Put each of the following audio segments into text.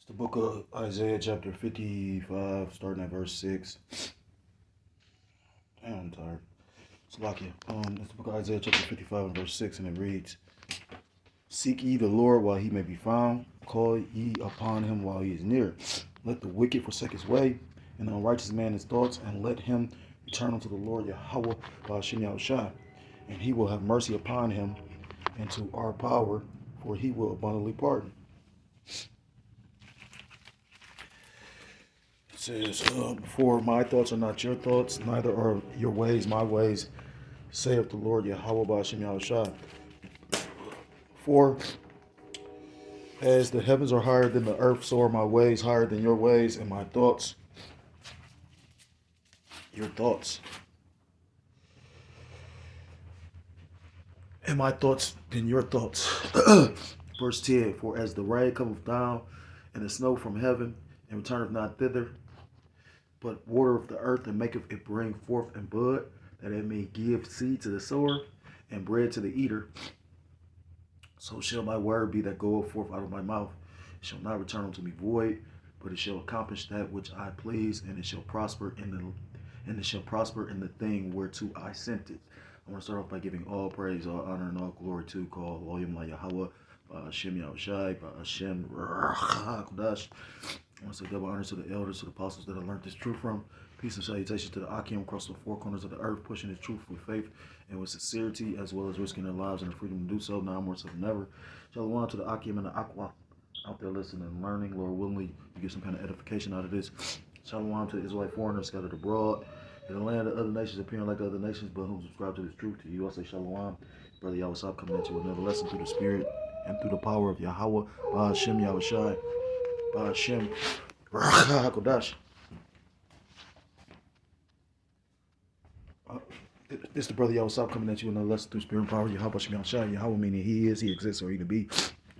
It's the book of Isaiah, chapter 55, starting at verse 6. Damn, I'm tired. It's Lakia. It's the book of Isaiah, chapter 55, and verse 6, and it reads, Seek ye the Lord while he may be found. Call ye upon him while he is near. Let the wicked forsake his way, and the unrighteous man his thoughts, and let him return unto the Lord Yahweh Ba'ashem Yahushua. And he will have mercy upon him, and to our power, for he will abundantly pardon. It says, For my thoughts are not your thoughts, neither are your ways my ways, saith the Lord Yahweh Ba'ashem Yahushua. For as the heavens are higher than the earth, so are my ways higher than your ways, and my thoughts your thoughts. And my thoughts than your thoughts. Verse 10, For as the rain cometh down, and the snow from heaven, and returneth not thither, but watereth the earth, and maketh it bring forth and bud, that it may give seed to the sower, and bread to the eater, so shall my word be that goeth forth out of my mouth. It shall not return unto me void, but it shall accomplish that which I please, and it shall prosper in the thing whereto I sent it. I want to start off by giving all praise, all honor, and all glory to call William Yahweh, Hashem Yahushai, Hashem Kodash. I want to say double honors to the elders, to the apostles that I learned this truth from. Peace and salutations to the Akim across the four corners of the earth, pushing this truth with faith and with sincerity, as well as risking their lives and their freedom to do so, now more so than ever. Shalom to the Akim and the Aqua out there listening and learning. Lord willingly, you get some kind of edification out of this. Shalom to the Israelite foreigners scattered abroad, in the land of other nations appearing like other nations, but who subscribe to this truth. To you, I say Shalom. Brother Yahweh coming at you with another lesson through the Spirit and through the power of Yahweh, Ba'ashem Yahushai, Ba'ashem Kodash. This is the brother Yahweh coming at you with another lesson through Spirit and power. Yahweh Ba'ashem Yahushai. Yahweh meaning he is, he exists, or he can be.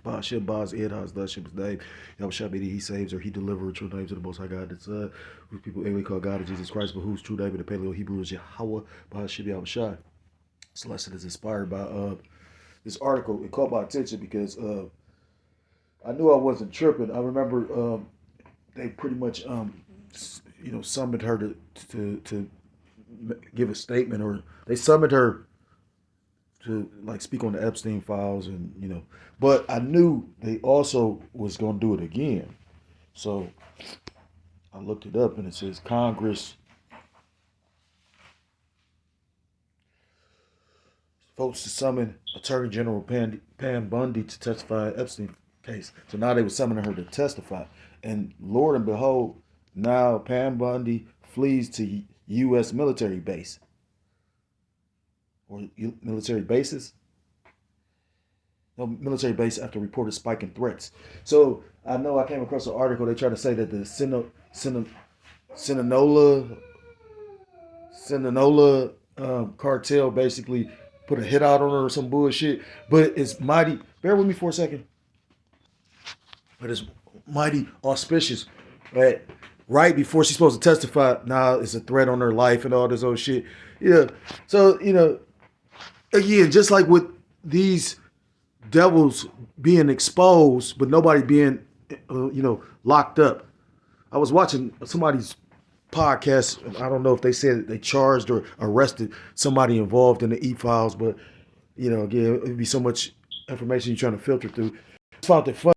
Ba'ashem Ba'az Ed Haz Dashim Dave. Yahweh meaning he saves or he delivers. True name to the Most High God. That's who people anyway call God is Jesus Christ, but who's true name in the Paleo Hebrew is Yahweh Ba'ashem Yahushai. This lesson is inspired by this article. It caught my attention because I knew I wasn't tripping. I remember they pretty much summoned her to give a statement, or they summoned her to like speak on the Epstein files, and but I knew they also was going to do it again. So I looked it up, and it says Congress votes to summon Attorney General Pam Bondi to testify in Epstein case. So now they were summoning her to testify, and Lord and behold, now Pam Bondi flees to U.S. military base or military bases. No, military base after reported spike in threats. So I know I came across an article. They try to say that the Sinaloa cartel basically put a hit out on her or some bullshit. But it's mighty. Bear with me for a second. But it's mighty auspicious. Right before she's supposed to testify, now it's a threat on her life and all this old shit. Yeah. So, again, just like with these devils being exposed, but nobody being, locked up. I was watching somebody's podcast. I don't know if they said they charged or arrested somebody involved in the E-files, but, again, it'd be so much information you're trying to filter through. I found it funny.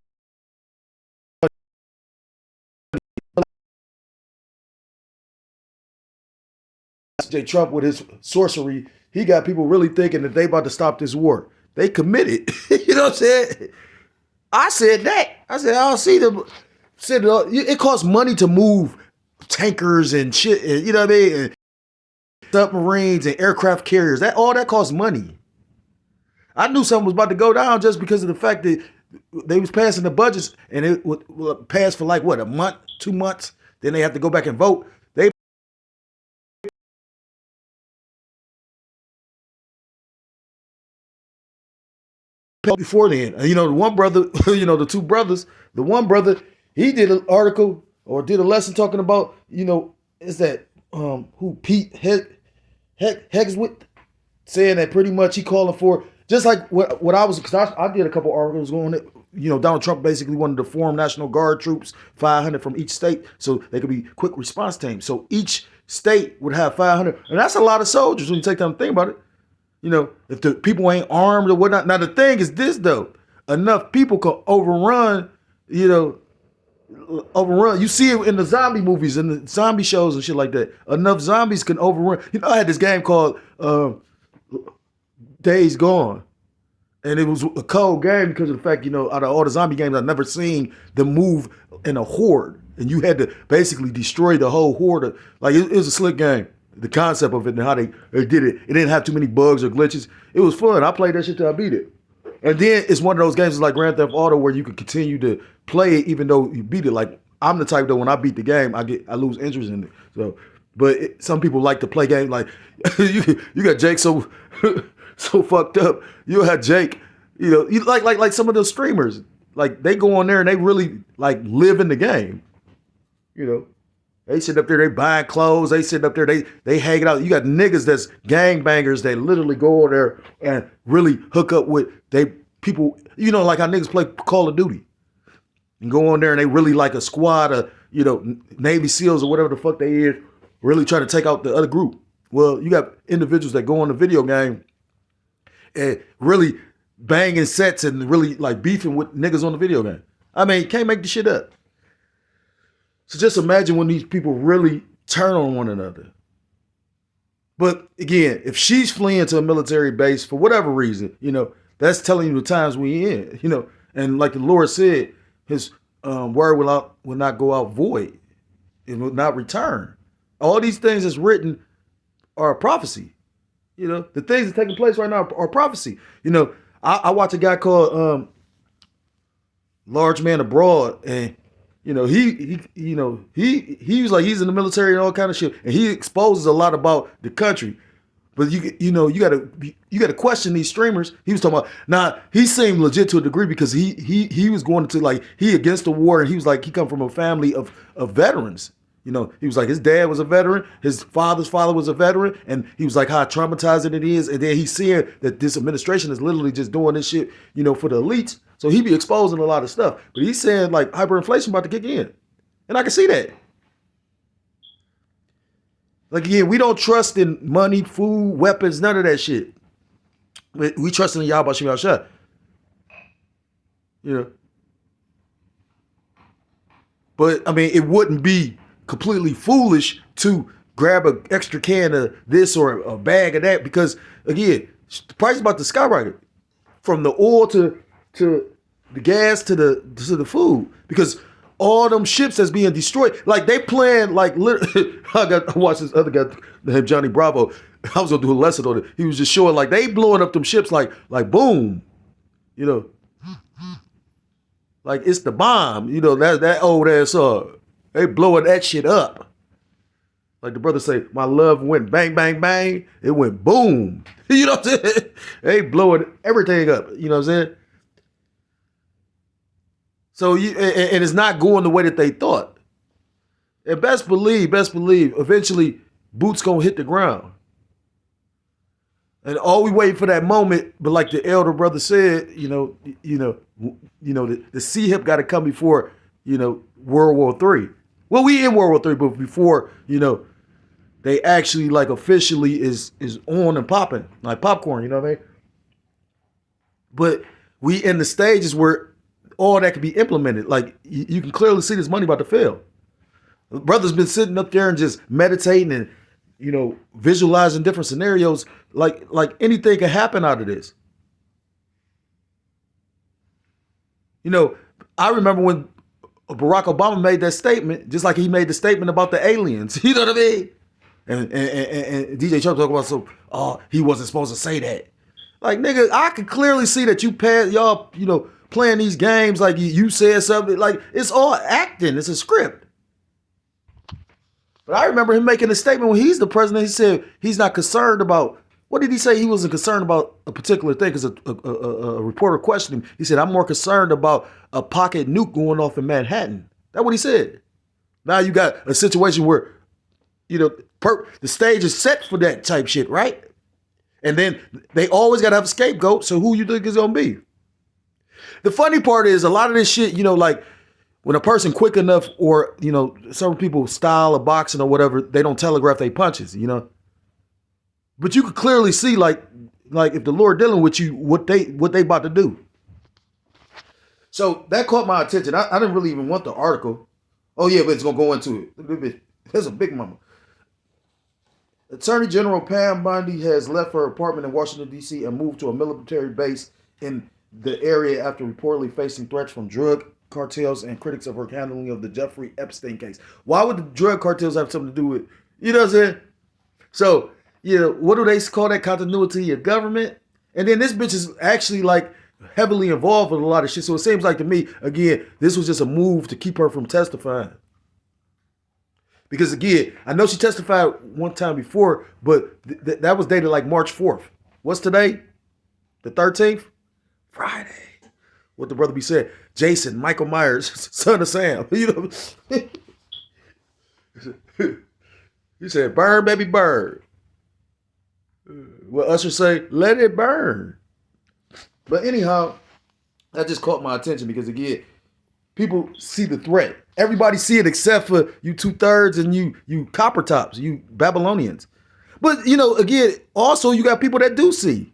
J. Trump with his sorcery, he got people really thinking that they about to stop this war. They committed. You know what I'm saying? I said that. I said, I don't see them. It costs money to move tankers and shit, and, you know what I mean? And submarines and aircraft carriers. All that costs money. I knew something was about to go down just because of the fact that they was passing the budgets, and it would pass for like, what, a month, 2 months? Then they have to go back and vote. Before then, the one brother, the two brothers, the one brother, he did an article or did a lesson talking about, is that who Pete Hegswit, saying that pretty much he calling for just like what I was, because I did a couple articles on it, Donald Trump basically wanted to form National Guard troops, 500 from each state, so they could be quick response teams. So each state would have 500, and that's a lot of soldiers when you take time to think about it. If the people ain't armed or whatnot. Now the thing is this though, enough people can overrun. You see it in the zombie movies and the zombie shows and shit like that. Enough zombies can overrun. I had this game called Days Gone. And it was a cold game because of the fact, out of all the zombie games, I've never seen them move in a horde. And you had to basically destroy the whole horde. Like, it was a slick game. The concept of it and how they did it. It didn't have too many bugs or glitches. It was fun. I played that shit till I beat it. And then it's one of those games like Grand Theft Auto where you can continue to play it even though you beat it. Like, I'm the type that when I beat the game, I lose interest in it. So, but some people like to play games like, you got Jake so fucked up. You'll have Jake, like some of those streamers, like they go on there and they really like live in the game. They sit up there, they buying clothes, they sit up there, they hang it out. You got niggas that's gangbangers that literally go on there and really hook up with people, like how niggas play Call of Duty. And go on there and they really like a squad of, Navy SEALs or whatever the fuck they is, really try to take out the other group. Well, you got individuals that go on the video game and really banging sets and really like beefing with niggas on the video game. I mean, you can't make the shit up. So just imagine when these people really turn on one another. But again, if she's fleeing to a military base for whatever reason, that's telling you the times we in, And like the Lord said, his word will not go out void. It will not return. All these things that's written are a prophecy. The things that are taking place right now are prophecy. I watch a guy called Large Man Abroad, and he was like, he's in the military and all kind of shit, and he exposes a lot about the country. But you gotta question these streamers. He was talking about, he seemed legit to a degree because he was going to like, he against the war, and he was like, he come from a family of veterans. He was like, his dad was a veteran, his father's father was a veteran, and he was like, how traumatizing it is. And then he's seeing that this administration is literally just doing this shit, for the elites. So he be exposing a lot of stuff. But he's saying like hyperinflation about to kick in. And I can see that. Like, again, we don't trust in money, food, weapons, none of that shit. We trust in Yahweh Shem Yahshua. But, I mean, it wouldn't be completely foolish to grab an extra can of this or a bag of that because, again, the price is about to skyrocket from the oil to the gas to the food because all them ships that's being destroyed, like they plan like literally. I watched this other guy named Johnny Bravo. I was gonna do a lesson on it. He was just showing like they blowing up them ships like boom, like it's the bomb. That old ass they blowing that shit up. Like the brother say, my love went bang, bang, bang. It went boom. You know what I'm saying? They blowing everything up. You know what I'm saying? So and it's not going the way that they thought. And best believe, eventually boots gonna hit the ground. And all we wait for that moment, but like the elder brother said, the C hip got to come before, World War III. Well, we in World War III, but before, they actually like officially is on and popping like popcorn. You know what I mean? But we in the stages where all that can be implemented. Like you can clearly see this money about to fail. The brother's been sitting up there and just meditating and visualizing different scenarios. Like anything can happen out of this. I remember when Barack Obama made that statement, just like he made the statement about the aliens. You know what I mean? And DJ Trump talking about he wasn't supposed to say that. Like, nigga, I can clearly see that y'all playing these games like you said something. Like, it's all acting. It's a script. But I remember him making a statement when he's the president. He said he's not concerned about, what did he say? He wasn't concerned about a particular thing because a reporter questioned him. He said, I'm more concerned about a pocket nuke going off in Manhattan. That's what he said. Now you got a situation where, the stage is set for that type shit, right? And then they always got to have a scapegoat. So who you think is going to be? The funny part is a lot of this shit, like when a person quick enough or, some people style of boxing or whatever, they don't telegraph their punches. But you could clearly see like if the Lord dealing with you, what they about to do. So that caught my attention. I didn't really even want the article. Oh yeah, but it's gonna go into it. There's a big mama. Attorney General Pam Bondi has left her apartment in Washington, D.C. and moved to a military base in the area after reportedly facing threats from drug cartels and critics of her handling of the Jeffrey Epstein case. Why would the drug cartels have something to do with, what I'm saying? So, what do they call that? Continuity of government? And then this bitch is actually like heavily involved with a lot of shit. So it seems like to me, again, this was just a move to keep her from testifying. Because again, I know she testified one time before, but that was dated like March 4th. What's today? The 13th? Friday. What the brother be saying? Jason, Michael Myers, son of Sam. He said, burn, baby, burn. What Usher say? Let it burn. But anyhow, that just caught my attention because again, people see the threat. Everybody see it except for you 2/3 and you copper tops, you Babylonians. But again, also you got people that do see,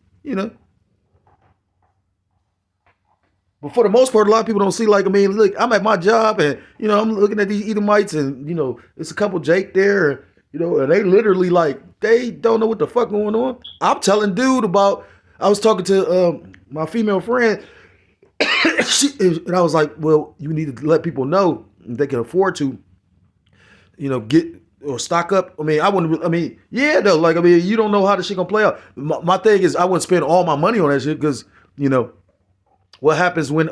But for the most part, a lot of people don't see. Like, look, I'm at my job and I'm looking at these Edomites and it's a couple Jake there, and they literally like they don't know what the fuck going on. I'm telling dude about. I was talking to my female friend. And I was like, well, you need to let people know they can afford to, get or stock up. I wouldn't, yeah, though. Like, you don't know how the shit gonna play out. My thing is, I wouldn't spend all my money on that shit because, what happens when,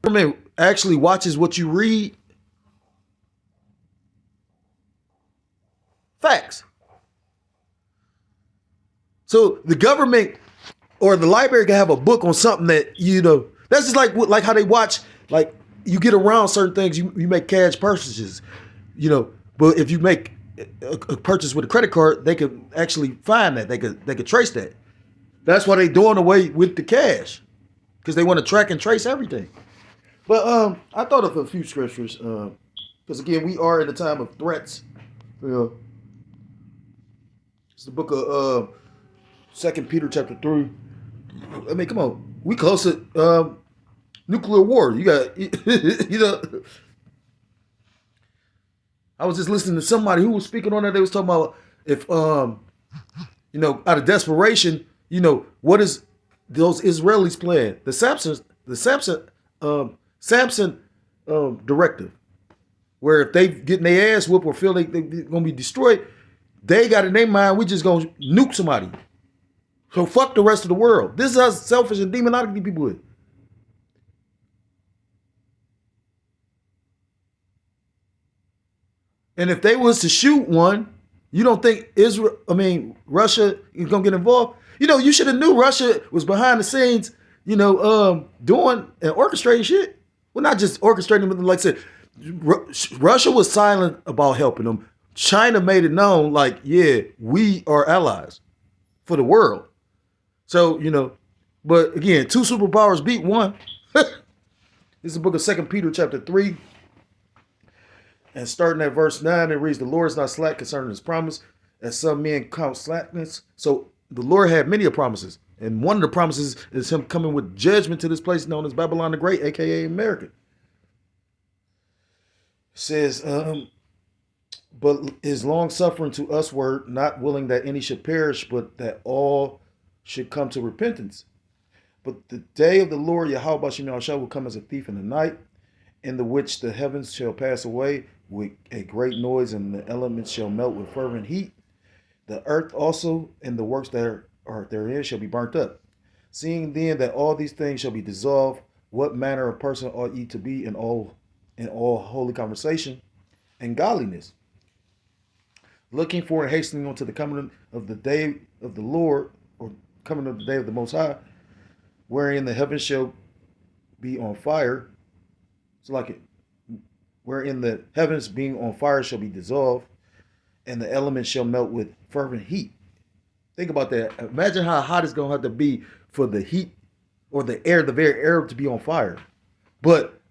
government actually watches what you read. Facts. So the government or the library can have a book on something that that's just like how they watch, like you get around certain things, you make cash purchases, but if you make a purchase with a credit card, they could actually find that, they could trace that. That's why they doing away with the cash, because they want to track and trace everything. But I thought of a few scriptures because again, we are in a time of threats. It's the book of 2 Peter chapter 3. Come on. We close to nuclear war. You got, I was just listening to somebody who was speaking on that. They was talking about if, out of desperation, what is those Israelis playing? The Samson directive, where if they getting their ass whooped or feel they're going to be destroyed, they got in their mind, we just going to nuke somebody. So fuck the rest of the world. This is how selfish and demonic these people is. And if they was to shoot one, you don't think Russia is gonna get involved? You should have knew Russia was behind the scenes, doing and orchestrating shit. Well, not just orchestrating, but like I said, Russia was silent about helping them. China made it known, like, yeah, we are allies for the world. So, but again, two superpowers beat one. This is the book of 2 Peter chapter 3. And starting at verse 9, it reads, the Lord is not slack concerning his promise, as some men count slackness. So the Lord had many promises. And one of the promises is him coming with judgment to this place known as Babylon the Great, a.k.a. America. It says, but his long suffering to us were not willing that any should perish, but that all should come to repentance. But the day of the Lord Yahweh Shem Yahushua will come as a thief in the night, in the which the heavens shall pass away with a great noise, and the elements shall melt with fervent heat. The earth also and the works that are therein shall be burnt up. Seeing then that all these things shall be dissolved, what manner of person ought ye to be in all holy conversation and godliness, looking for and hastening unto the coming of the day of the Lord, or coming of the day of the Most High, wherein the heavens shall be on fire. It's like it, wherein the heavens being on fire shall be dissolved, and the elements shall melt with fervent heat. Think about that. Imagine how hot it's gonna have to be for the heat or the air, the very air, to be on fire. But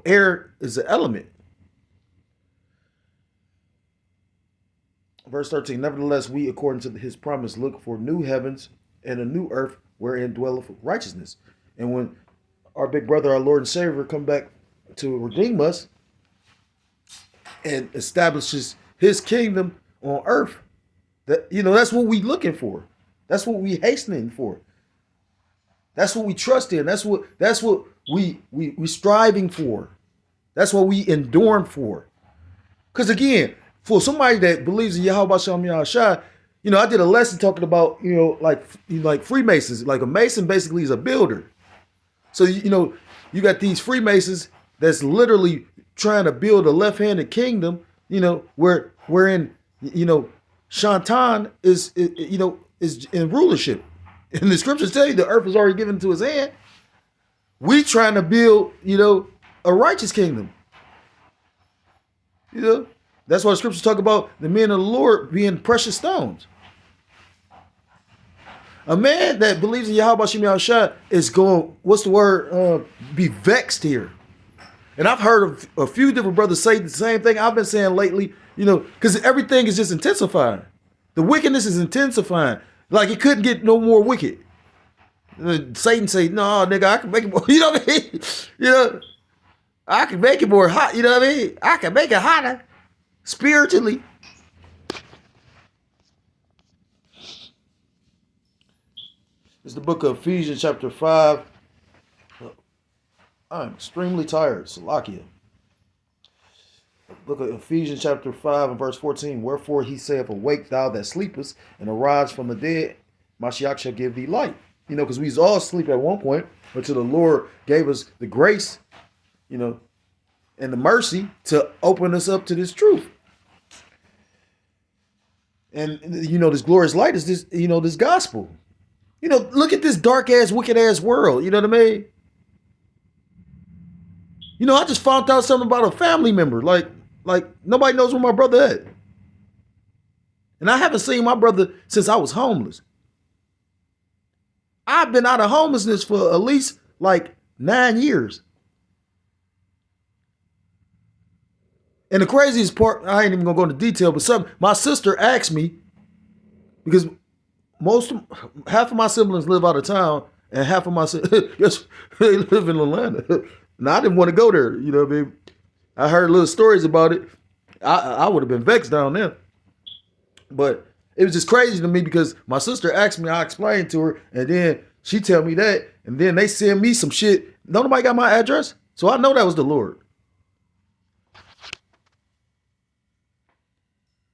air is an element. Verse 13. Nevertheless, we, according to his promise, look for new heavens and a new earth wherein dwelleth righteousness. And when our big brother, our Lord and Savior, come back to redeem us and establishes his kingdom on earth, that's what we looking for. That's what we hastening for. That's what we trust in. That's what we striving for. That's what we enduring for. Because again, for somebody that believes in Yahweh Shem Yahshua, I did a lesson talking about, like Freemasons. Like a Mason basically is a builder. So, you got these Freemasons that's literally trying to build a left-handed kingdom, wherein, Shantan is in rulership. And the scriptures tell you the earth is already given into his hand. We trying to build, a righteous kingdom. That's why the scriptures talk about the men of the Lord being precious stones. A man that believes in Yahweh Shem Yahshua is going, be vexed here. And I've heard of a few different brothers say the same thing I've been saying lately, because everything is just intensifying. The wickedness is intensifying. Like it couldn't get no more wicked. Satan say, no, nigga, I can make it more, what I mean? I can make it more hot, what I mean? I can make it hotter spiritually. It's the book of Ephesians chapter 5. I'm extremely tired. Salakia. Book of Ephesians chapter 5 and verse 14. Wherefore he saith, awake thou that sleepest, and arise from the dead. Mashiach shall give thee light. Because we was all asleep at one point, until the Lord gave us the grace, and the mercy to open us up to this truth. And, this glorious light is this, this gospel. Look at this dark ass, wicked ass world. You know what I mean? I just found out something about a family member. Like nobody knows where my brother at. And I haven't seen my brother since I was homeless. I've been out of homelessness for at least 9 years. And the craziest part, I ain't even gonna go into detail, but my sister asked me, because half of my siblings live out of town, and half of my siblings they live in Atlanta. And I didn't want to go there, what I mean? I heard little stories about it. I would have been vexed down there. But it was just crazy to me because my sister asked me, I explained to her, and then she tell me that, and then they send me some shit. Nobody got my address, so I know that was the Lord.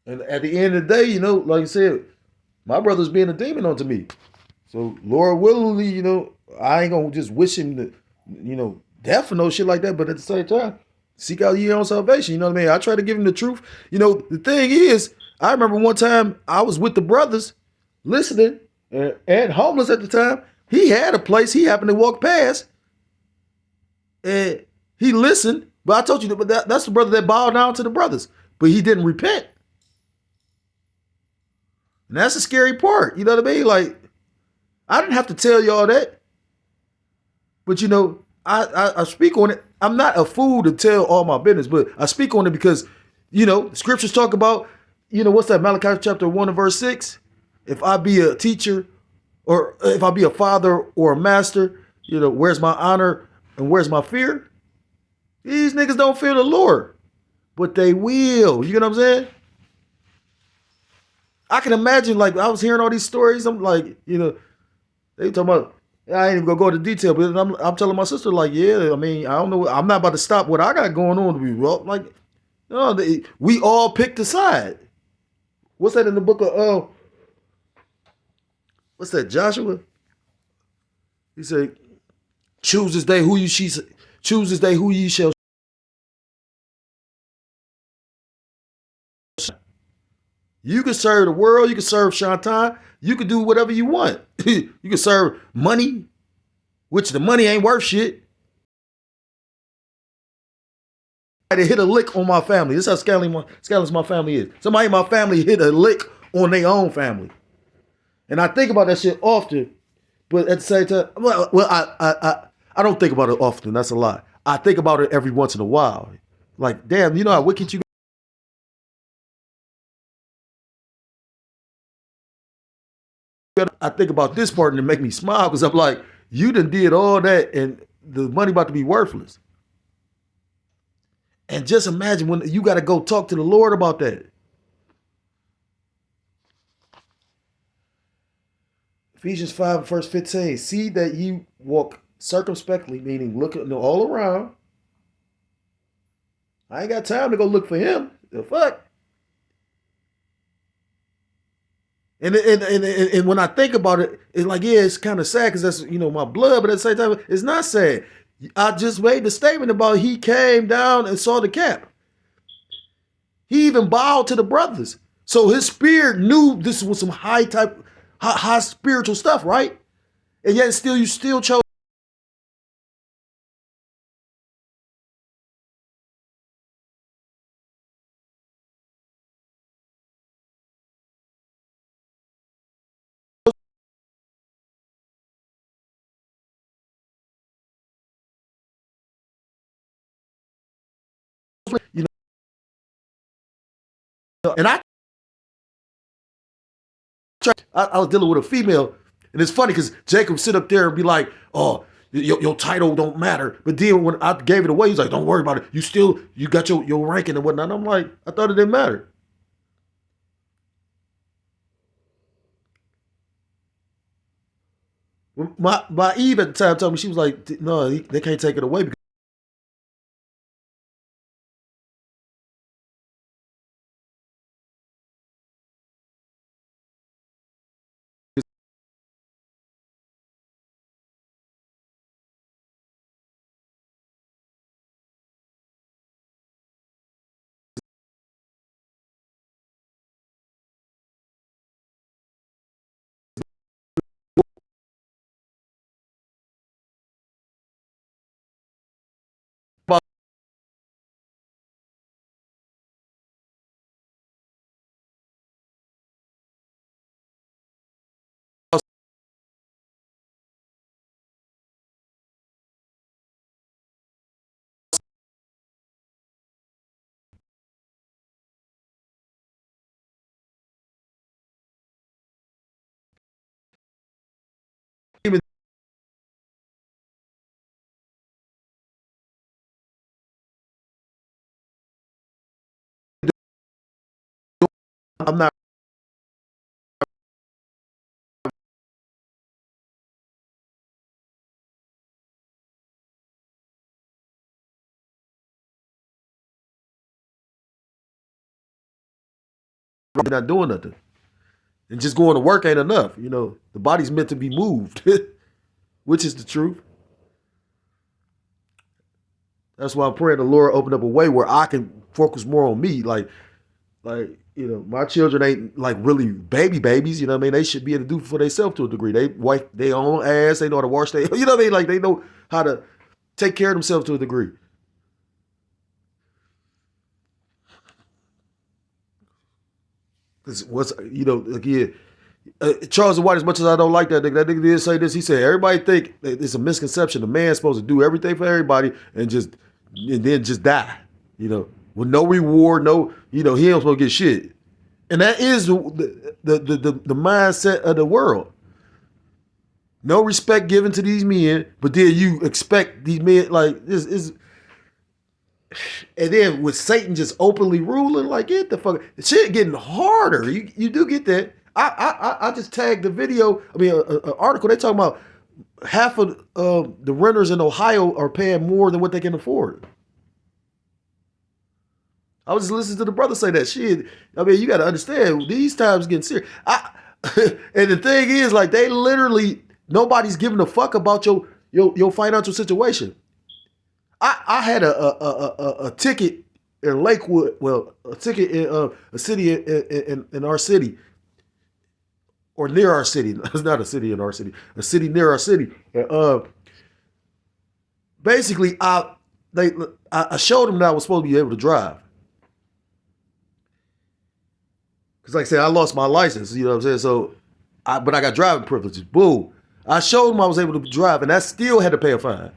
And at the end of the day, like I said, my brother's being a demon unto me. So Lord willingly, I ain't gonna just wish him to, death or no shit like that. But at the same time, seek out your own salvation. You know what I mean? I try to give him the truth. The thing is, I remember one time I was with the brothers listening and homeless at the time. He had a place he happened to walk past and he listened. But I told you that's the brother that bowed down to the brothers, but he didn't repent. And that's the scary part. You know what I mean? Like, I didn't have to tell y'all that. But, I speak on it. I'm not a fool to tell all my business, but I speak on it because, scriptures talk about, what's that? Malachi chapter 1 and verse 6. If I be a teacher or if I be a father or a master, where's my honor and where's my fear? These niggas don't fear the Lord, but they will. You get what I'm saying? I can imagine, I was hearing all these stories. I'm like, they talking about, I ain't even gonna go into detail, but I'm telling my sister, yeah, I mean, I don't know, I'm not about to stop what I got going on to be well. No, we all picked a side. What's that in the book of, what's that, Joshua? He said, choose this day who ye shall. You can serve the world. You can serve Shantan. You can do whatever you want. You can serve money, which the money ain't worth shit. To hit a lick on my family. This is how scandalous my family is. Somebody in my family hit a lick on their own family. And I think about that shit often, but at the same time, I don't think about it often. That's a lie. I think about it every once in a while. Like, damn, you know how wicked you. I think about this part and it make me smile because I'm like, you done did all that and the money about to be worthless. And just imagine when you got to go talk to the Lord about that. Ephesians 5, verse 15. See that you walk circumspectly, meaning looking all around. I ain't got time to go look for him. The fuck? And when I think about it, it's like, yeah, it's kind of sad because that's, my blood. But at the same time, it's not sad. I just made the statement about he came down and saw the cap. He even bowed to the brothers. So his spirit knew this was some high spiritual stuff, right? And yet you still chose. And I was dealing with a female, and it's funny because Jacob sit up there and be like, "Oh, your title don't matter." But then when I gave it away, he's like, "Don't worry about it. You got your ranking and whatnot." And I'm like, I thought it didn't matter. My Eve at the time told me, she was like, "No, they can't take it away because." I'm not doing nothing, and just going to work ain't enough. The body's meant to be moved, which is the truth. That's why I'm praying the Lord open up a way where I can focus more on me. Like my children ain't like really babies. You know what I mean? They should be able to do for themselves to a degree. They wipe their own ass. They know how to wash their. You know what I mean? Like they know how to take care of themselves to a degree. Again, Charles White, as much as I don't like that nigga did say this. He said everybody think it's a misconception. The man's supposed to do everything for everybody and then just die. With no reward, no, he ain't supposed to get shit. And that is the mindset of the world. No respect given to these men, but then you expect these men like this is. And then with Satan just openly ruling, like get the fuck, shit getting harder. You do get that. I just tagged the video. I mean, an article. They talking about half of the renters in Ohio are paying more than what they can afford. I was just listening to the brother say that shit. I mean, you got to understand these times getting serious. And the thing is, like, they literally nobody's giving a fuck about your financial situation. I had a ticket in Lakewood. Well, a ticket in a city in our city or near our city. It's not a city in our city. A city near our city. And, basically, I showed them that I was supposed to be able to drive. Because like I said, I lost my license, you know what I'm saying? So, but I got driving privileges. Boom. I showed them I was able to drive, and I still had to pay a fine.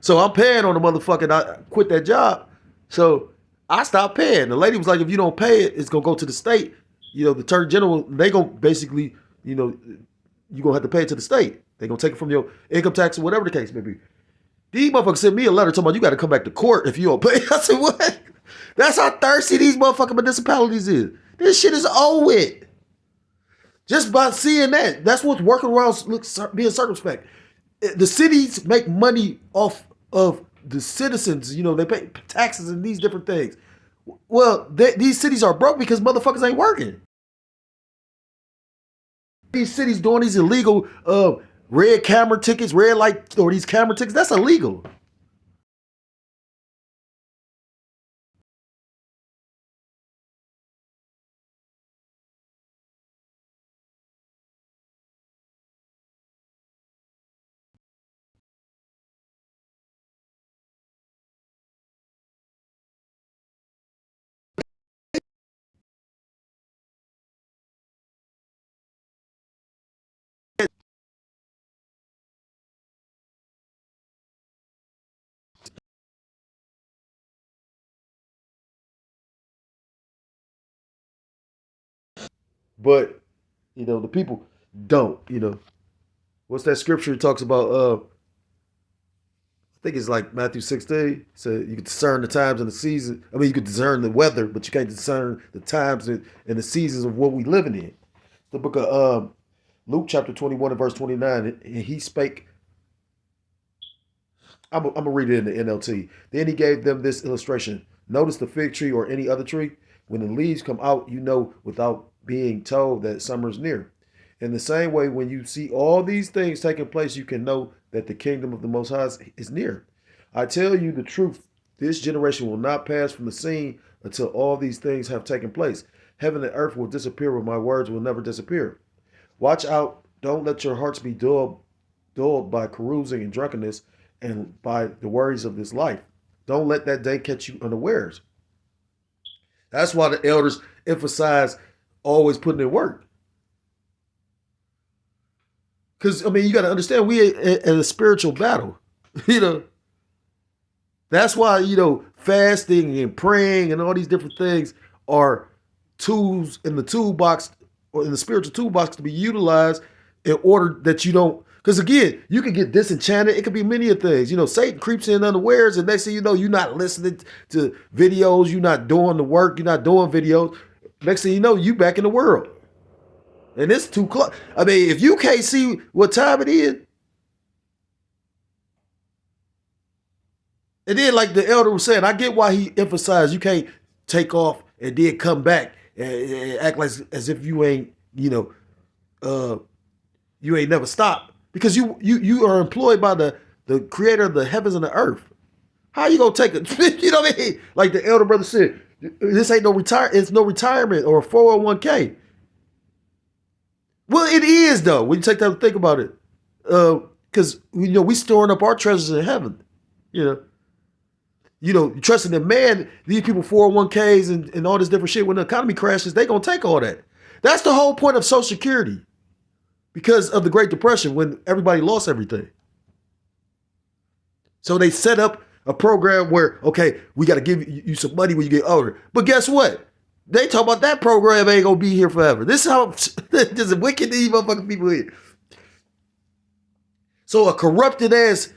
So I'm paying on the motherfucker. I quit that job. So I stopped paying. The lady was like, if you don't pay it, it's going to go to the state. You know, the attorney general, they going to basically, you know, you're going to have to pay it to the state. They're going to take it from your income tax or whatever the case may be. These motherfuckers sent me a letter talking about you got to come back to court if you don't pay. I said, what? That's how thirsty these motherfucking municipalities is. This shit is over with. Just by seeing that, that's what's working around being circumspect. The cities make money off of the citizens. You know, they pay taxes and these different things. Well, these cities are broke because motherfuckers ain't working. These cities doing these illegal red camera tickets, red light, or these camera tickets, that's illegal. But, you know, the people don't, you know. What's that scripture that talks about, I think it's like Matthew 16. So you can discern the times and the season. I mean, you can discern the weather, but you can't discern the times and the seasons of what we living in. The book of Luke chapter 21 and verse 29, and he spake. I'm going to read it in the NLT. Then he gave them this illustration. Notice the fig tree or any other tree. When the leaves come out, you know without being told that summer is near. In the same way, when you see all these things taking place, you can know that the kingdom of the Most High is near. I tell you the truth, this generation will not pass from the scene until all these things have taken place. Heaven and earth will disappear, but my words will never disappear. Watch out. Don't let your hearts be dulled by carousing and drunkenness and by the worries of this life. Don't let that day catch you unawares. That's why the elders emphasize always putting in work. Because, I mean, you got to understand, we in a spiritual battle. You know, that's why, you know, fasting and praying and all these different things are tools in the toolbox or in the spiritual toolbox to be utilized in order that you don't. Because again, you can get disenchanted. It could be many of things. You know, Satan creeps in unawares, and next thing you know, you're not listening to videos, you're not doing the work, you're not doing videos. Next thing you know, you back in the world. And it's too close. I mean, if you can't see what time it is, and then like the elder was saying, I get why he emphasized you can't take off and then come back and act like as if you ain't, you know, you ain't never stopped. Because you are employed by the creator of the heavens and the earth. How you gonna take it? You know what I mean? Like the elder brother said, this ain't no it's no retirement or a 401k. Well, it is though, when you take time to think about it. Because you know, we storing up our treasures in heaven. You know, trusting in man, these people 401ks and all this different shit, when the economy crashes, they gonna take all that. That's the whole point of Social Security. Because of the Great Depression, when everybody lost everything. So they set up a program where, okay, we got to give you some money when you get older. But guess what? They talk about that program ain't going to be here forever. This is how there's a wicked these motherfucking people here. So a corrupted ass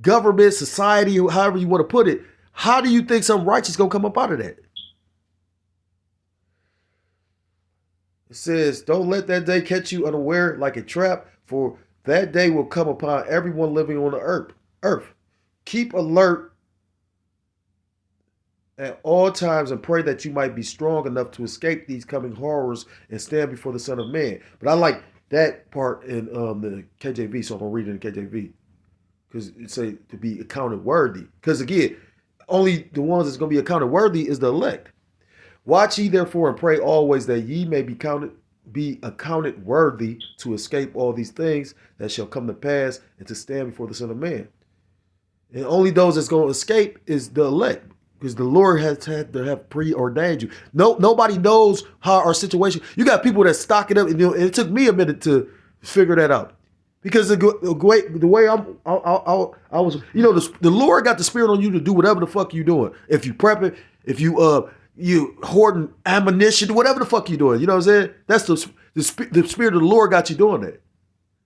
government, society, however you want to put it, how do you think some righteous going to come up out of that? It says, don't let that day catch you unaware like a trap, for that day will come upon everyone living on the earth. Keep alert at all times and pray that you might be strong enough to escape these coming horrors and stand before the Son of Man. But I like that part in the KJV, so I'm going to read it in KJV. Because it say to be accounted worthy. Because again, Only the ones that's going to be accounted worthy is the elect. Watch ye therefore and pray always that ye may be accounted worthy to escape all these things that shall come to pass and to stand before the Son of Man. And only those that's going to escape is the elect, because the Lord has had to have preordained you. No, nobody knows how our situation. You got people that stock it up, and, and it took me a minute to figure that out. Because the way I was, the Lord got the spirit on you to do whatever the fuck you doing. If you prepping, if you hoarding ammunition, whatever the fuck you doing, you know what I'm saying? That's the spirit of the Lord got you doing that.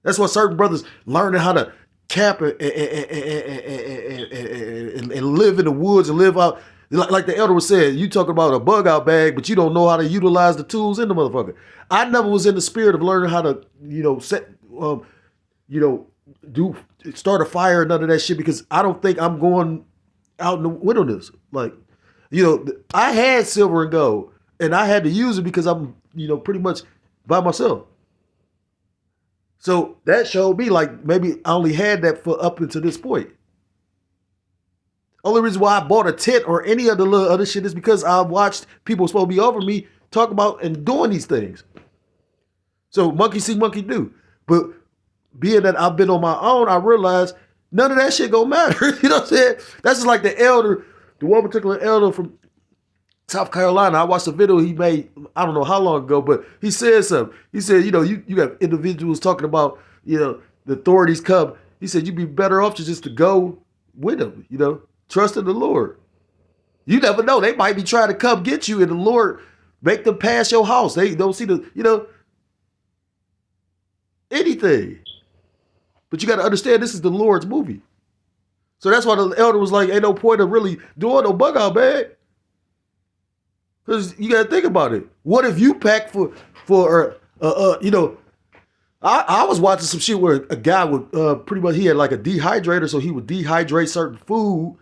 That's why certain brothers learning how to camp and live in the woods and live out. Like the elder was saying, you talking about a bug out bag, but you don't know how to utilize the tools in the motherfucker. I never was in the spirit of learning how to, start a fire and none of that shit, because I don't think I'm going out in the wilderness. Like, I had silver and gold and I had to use it because I'm, pretty much by myself. So that showed me like maybe I only had that for up until this point. Only reason why I bought a tent or any of the little other shit is because I watched people supposed to be over me talk about and doing these things. So monkey see, monkey do. But being that I've been on my own, I realized none of that shit gonna matter. You know what I'm saying? That's just like the one particular elder from South Carolina. I watched a video he made, I don't know how long ago, but he said something. He said, you got individuals talking about, the authorities come. He said, you'd be better off just to go with them, trust in the Lord. You never know. They might be trying to come get you, and the Lord make them pass your house. They don't see anything. But you got to understand, this is the Lord's movie. So that's why the elder was like, ain't no point of really doing no bug out bag. Because you got to think about it. What if you pack I was watching some shit where a guy would pretty much, he had like a dehydrator, so he would dehydrate certain food,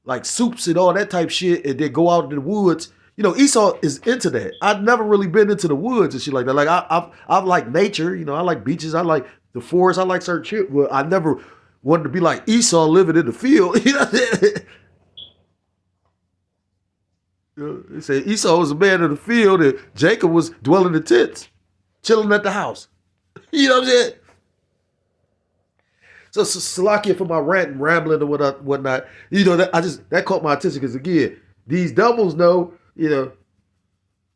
like soups and all that type shit, and then go out in the woods. Esau is into that. I've never really been into the woods and shit like that. Like I like nature, I like beaches, I like the forest, I like certain shit, but I never wanted to be like Esau living in the field. They say Esau was a man of the field and Jacob was dwelling in tents, chilling at the house. You know what I'm saying? So Salakia for my rant and rambling and whatnot. That caught my attention because, again, these doubles know,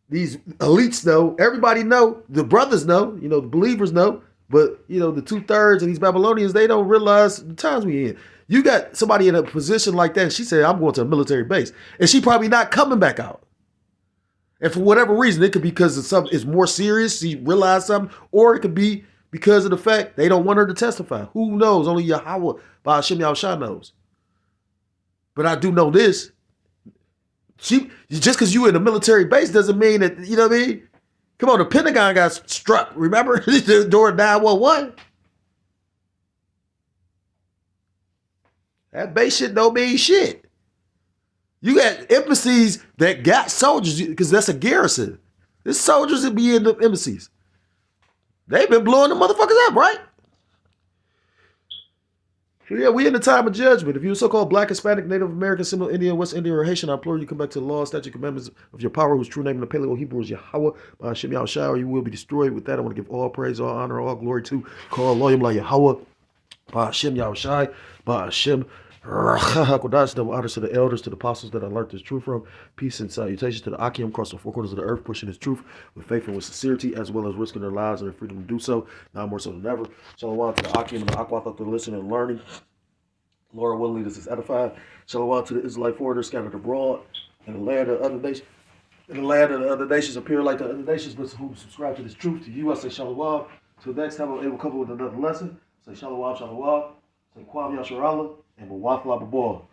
these elites know, everybody know, the brothers know, the believers know, but, the 2/3 of these Babylonians, they don't realize the times we in. You got somebody in a position like that, and she said, I'm going to a military base, and she probably not coming back out. And for whatever reason, it could be because of something is more serious, she realized something, or it could be because of the fact they don't want her to testify. Who knows? Only Yahweh by Hashem Yahushua knows. But I do know this. Just because you in a military base doesn't mean that, you know what I mean? Come on, the Pentagon got struck, remember? During 9/11. That base shit don't mean shit. You got embassies that got soldiers, because that's a garrison. There's soldiers that be in the embassies. They've been blowing the motherfuckers up, right? So yeah, we in the time of judgment. If you're so-called Black, Hispanic, Native American, Seminole Indian, West Indian, or Haitian, I implore you to come back to the law, statute, commandments of your power, whose true name in the Paleo Hebrew is Yahweh, by Hashem Yahushua, or you will be destroyed. With that, I want to give all praise, all honor, all glory to call Loyim La Yahweh, by Hashem Yahushua, by Hashem Hakodash. Double honors to the elders, to the apostles that I learned this truth from. Peace and salutations to the Akim across the four corners of the earth, pushing this truth with faith and with sincerity, as well as risking their lives and their freedom to do so, now more so than ever. Shalom to the Akim and the Aquath to listening and learning. Lord willing, this is edified. Shalom to the Israelite foreigners scattered abroad in the land of other nations. In the land of the other nations appear like the other nations, but who subscribe to this truth. To you, I say shalom. Till next time, I'm able to come with another lesson. Say shalom, shalom. Say kwam yasharallah, and we'll waffle up a ball.